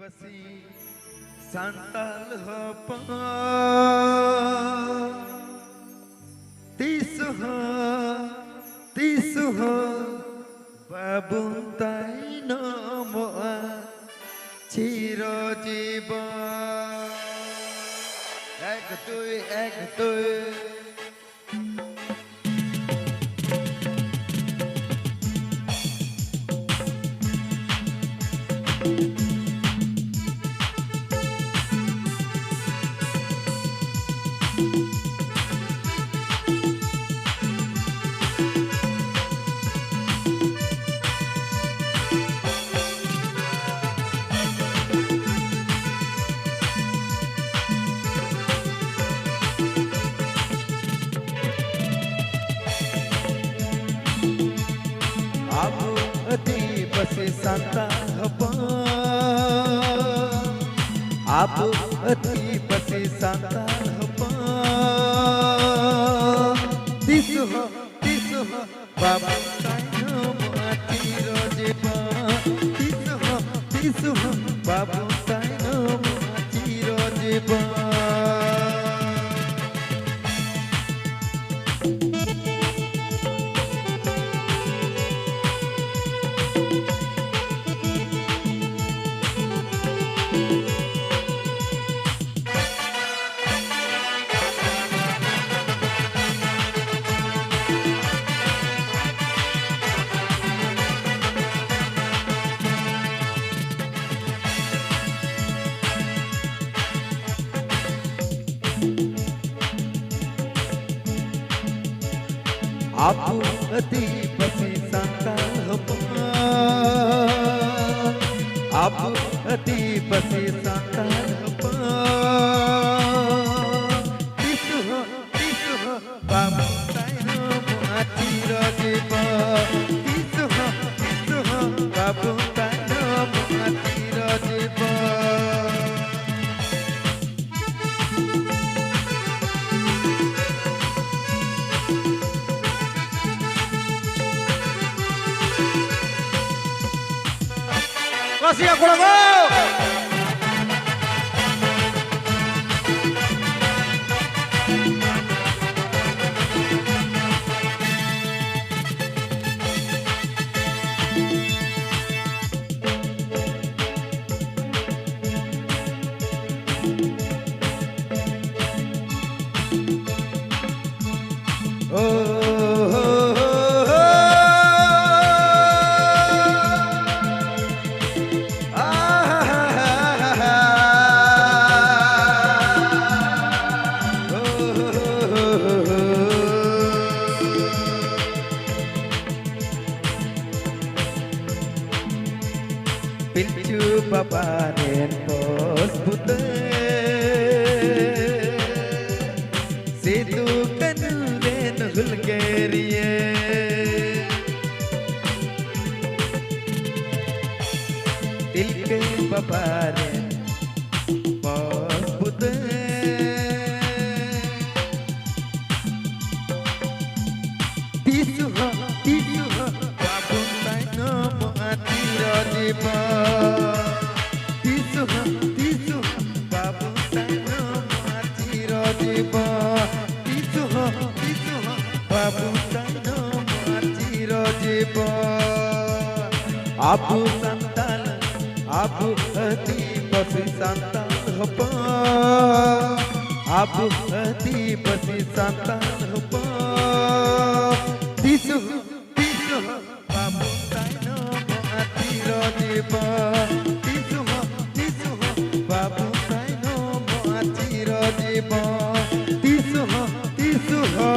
बसी संताल हपन तीसु हो बाबुन ताई नमोआ চিরজীবন এক দুই Abu ati basi santa hapa Abu ati basi santa hapa Tisu ho babu tayo mati rojiba Tisu ho babu tayo mati rojiba Abu ati basi santa hapa Abu ati basi santa hapa Tisu ho babu tayo mati rojiba Tisu ho babu tayo mati rojiba Siap pulang go! Pincu bapanen pos putih Situ kanulen hulgeriye Tilke bapanen pos putih Tisu ho babun tay nomo ati rojiba Tisu ho babun tay nomo ati rojiba Tisu ho babun tay nomo ati rojiba Abu santal Abu ati basi santal hapa Abu ati basi santal hapa Tisu ho babu tay nomo ati rojiba Tisu ho babu tay nomo ati rojiba Tisu ho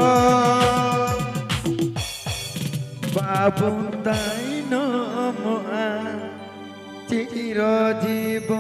babu tay nomo ati rojiba